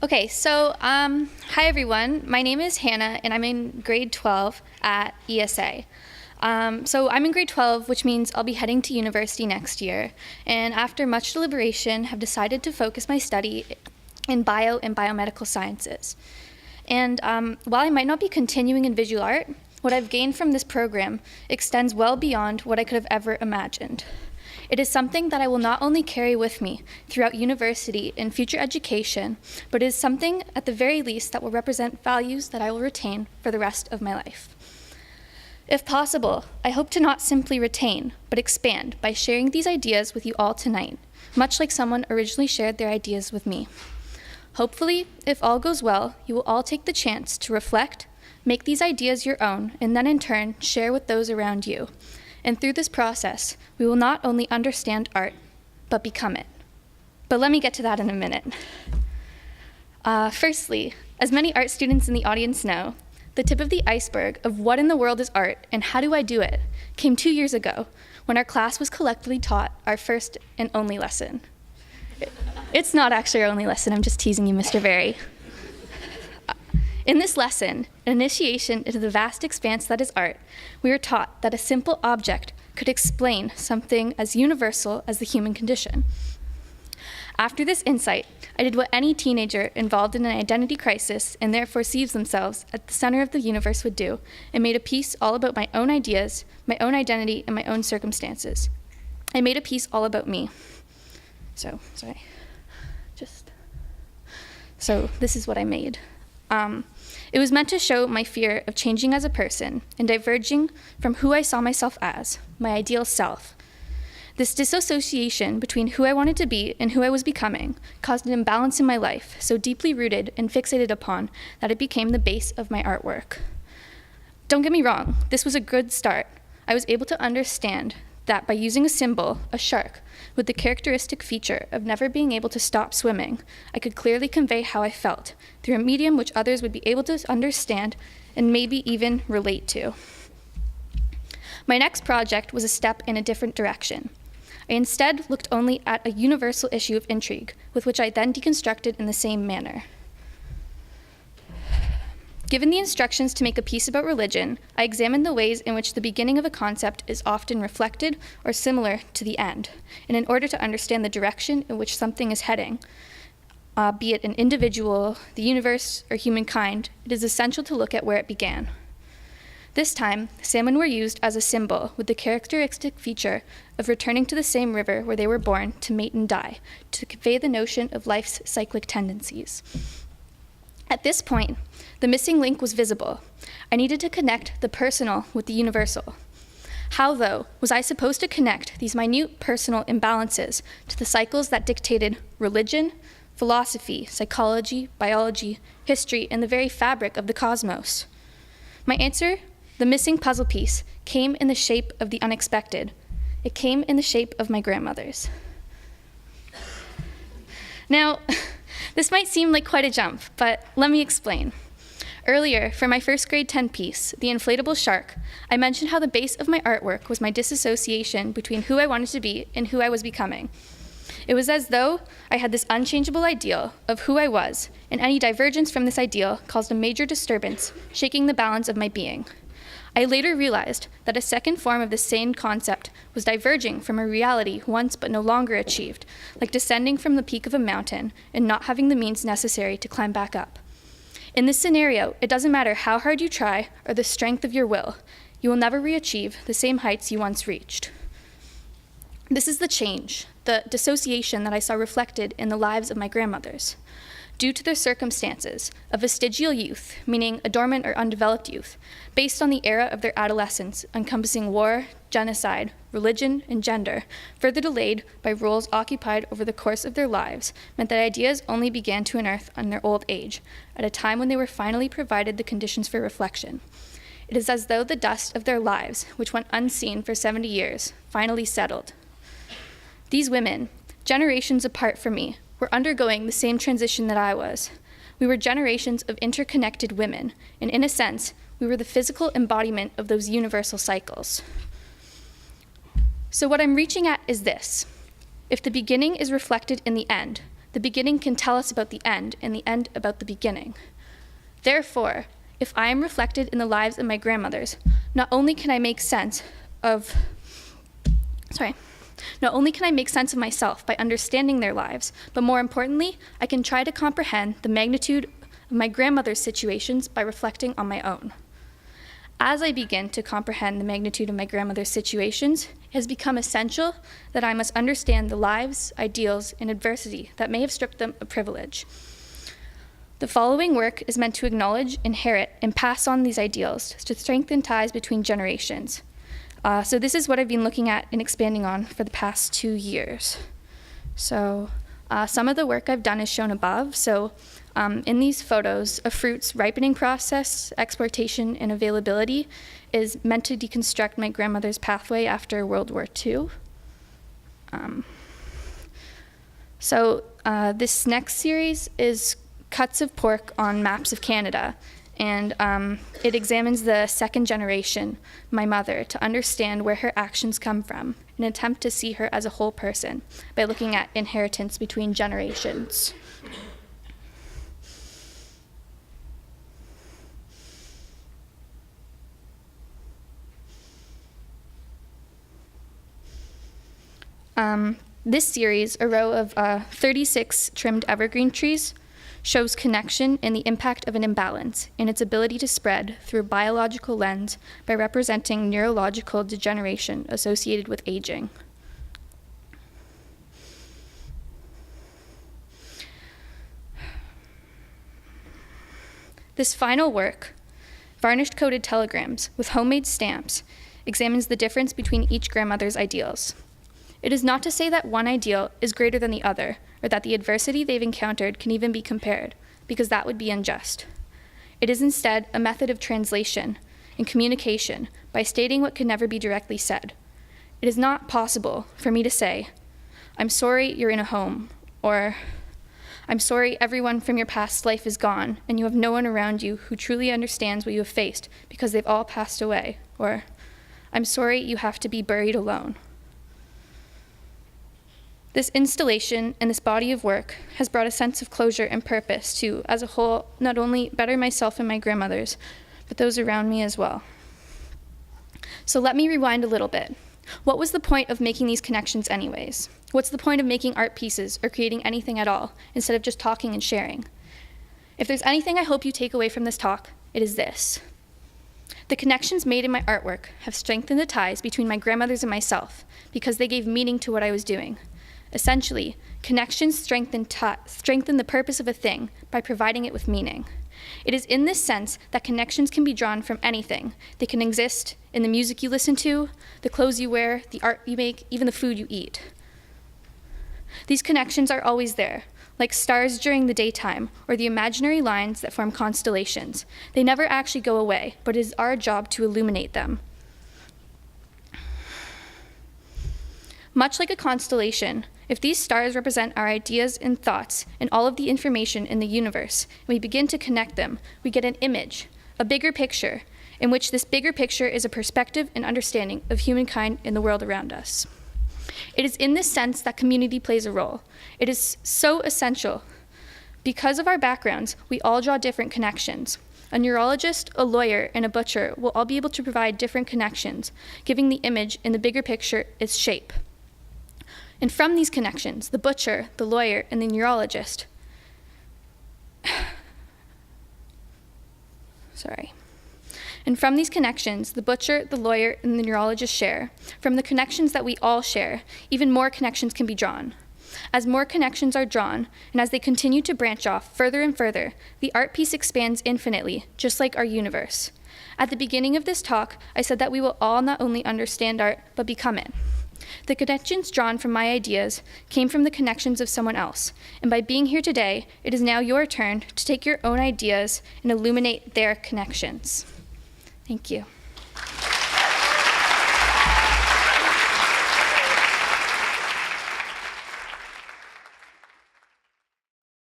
Okay, so hi everyone. My name is Hannah, and I'm in grade 12 at ESA. So I'm in grade 12, which means I'll be heading to university next year. And after much deliberation, have decided to focus my study in bio and biomedical sciences. And while I might not be continuing in visual art, what I've gained from this program extends well beyond what I could have ever imagined. It is something that I will not only carry with me throughout university and future education, but it is something at the very least that will represent values that I will retain for the rest of my life. If possible, I hope to not simply retain, but expand by sharing these ideas with you all tonight, much like someone originally shared their ideas with me. Hopefully, if all goes well, you will all take the chance to reflect, make these ideas your own, and then in turn, share with those around you. And through this process, we will not only understand art, but become it. But let me get to that in a minute. Firstly, as many art students in the audience know, the tip of the iceberg of what in the world is art and how do I do it came 2 years ago when our class was collectively taught our first and only lesson. It's not actually our only lesson, I'm just teasing you, Mr. Berry. In this lesson, an initiation into the vast expanse that is art, we were taught that a simple object could explain something as universal as the human condition. After this insight, I did what any teenager involved in an identity crisis and therefore sees themselves at the center of the universe would do, and made a piece all about my own ideas, my own identity, and my own circumstances. I made a piece all about me. So this is what I made. It was meant to show my fear of changing as a person and diverging from who I saw myself as, my ideal self. This disassociation between who I wanted to be and who I was becoming caused an imbalance in my life, so deeply rooted and fixated upon that it became the base of my artwork. Don't get me wrong, this was a good start. I was able to understand that by using a symbol, a shark, with the characteristic feature of never being able to stop swimming, I could clearly convey how I felt through a medium which others would be able to understand and maybe even relate to. My next project was a step in a different direction. I instead looked only at a universal issue of intrigue, with which I then deconstructed in the same manner. Given the instructions to make a piece about religion, I examined the ways in which the beginning of a concept is often reflected or similar to the end. And in order to understand the direction in which something is heading, be it an individual, the universe, or humankind, it is essential to look at where it began. This time, salmon were used as a symbol with the characteristic feature of returning to the same river where they were born to mate and die, to convey the notion of life's cyclic tendencies. At this point, the missing link was visible. I needed to connect the personal with the universal. How, though, was I supposed to connect these minute personal imbalances to the cycles that dictated religion, philosophy, psychology, biology, history, and the very fabric of the cosmos? My answer, the missing puzzle piece, came in the shape of the unexpected. It came in the shape of my grandmother's. Now, this might seem like quite a jump, but let me explain. Earlier, for my first grade 10 piece, The Inflatable Shark, I mentioned how the base of my artwork was my disassociation between who I wanted to be and who I was becoming. It was as though I had this unchangeable ideal of who I was, and any divergence from this ideal caused a major disturbance, shaking the balance of my being. I later realized that a second form of the same concept was diverging from a reality once but no longer achieved, like descending from the peak of a mountain and not having the means necessary to climb back up. In this scenario, it doesn't matter how hard you try or the strength of your will, you will never re-achieve the same heights you once reached. This is the change, the dissociation that I saw reflected in the lives of my grandmothers. Due to their circumstances, a vestigial youth, meaning a dormant or undeveloped youth, based on the era of their adolescence, encompassing war, genocide, religion, and gender, further delayed by roles occupied over the course of their lives, meant that ideas only began to unearth on their old age, at a time when they were finally provided the conditions for reflection. It is as though the dust of their lives, which went unseen for 70 years, finally settled. These women, generations apart from me, were undergoing the same transition that I was. We were generations of interconnected women, and in a sense, we were the physical embodiment of those universal cycles. So what I'm reaching at is this. If the beginning is reflected in the end, The beginning can tell us about the end, and the end about the beginning. Therefore, if I am reflected in the lives of my grandmothers, not only can I make sense of myself by understanding their lives, but more importantly, I can try to comprehend the magnitude of my grandmother's situations by reflecting on my own. As I begin to comprehend the magnitude of my grandmother's situations, it has become essential that I must understand the lives, ideals, and adversity that may have stripped them of privilege. The following work is meant to acknowledge, inherit, and pass on these ideals to strengthen ties between generations. So this is what I've been looking at and expanding on for the past 2 years. So some of the work I've done is shown above. So in these photos, a fruit's ripening process, exploitation, and availability is meant to deconstruct my grandmother's pathway after World War II. This next series is cuts of pork on maps of Canada, and it examines the second generation, my mother, to understand where her actions come from, an attempt to see her as a whole person by looking at inheritance between generations. This series, a row of 36 trimmed evergreen trees, shows connection and the impact of an imbalance in its ability to spread through a biological lens by representing neurological degeneration associated with aging. This final work, Varnished Coated Telegrams with Homemade Stamps, examines the difference between each grandmother's ideals. It is not to say that one ideal is greater than the other, or that the adversity they've encountered can even be compared, because that would be unjust. It is instead a method of translation and communication by stating what can never be directly said. It is not possible for me to say, "I'm sorry you're in a home," or "I'm sorry everyone from your past life is gone, and you have no one around you who truly understands what you have faced because they've all passed away," or "I'm sorry you have to be buried alone." This installation and this body of work has brought a sense of closure and purpose to, as a whole, not only better myself and my grandmothers, but those around me as well. So let me rewind a little bit. What was the point of making these connections anyways? What's the point of making art pieces or creating anything at all, instead of just talking and sharing? If there's anything I hope you take away from this talk, it is this. The connections made in my artwork have strengthened the ties between my grandmothers and myself because they gave meaning to what I was doing. Essentially, connections strengthen the purpose of a thing by providing it with meaning. It is in this sense that connections can be drawn from anything. They can exist in the music you listen to, the clothes you wear, the art you make, even the food you eat. These connections are always there, like stars during the daytime or the imaginary lines that form constellations. They never actually go away, but it is our job to illuminate them. Much like a constellation, if these stars represent our ideas and thoughts and all of the information in the universe, and we begin to connect them, we get an image, a bigger picture, in which this bigger picture is a perspective and understanding of humankind in the world around us. It is in this sense that community plays a role. It is so essential. Because of our backgrounds, we all draw different connections. A neurologist, a lawyer, and a butcher will all be able to provide different connections, giving the image in the bigger picture its shape. And from these connections, the butcher, the lawyer, and the neurologist, And from these connections, the butcher, the lawyer, and the neurologist share. From the connections that we all share, even more connections can be drawn. As more connections are drawn, and as they continue to branch off further and further, the art piece expands infinitely, just like our universe. At the beginning of this talk, I said that we will all not only understand art, but become it. The connections drawn from my ideas came from the connections of someone else, and by being here today, it is now your turn to take your own ideas and illuminate their connections. Thank you.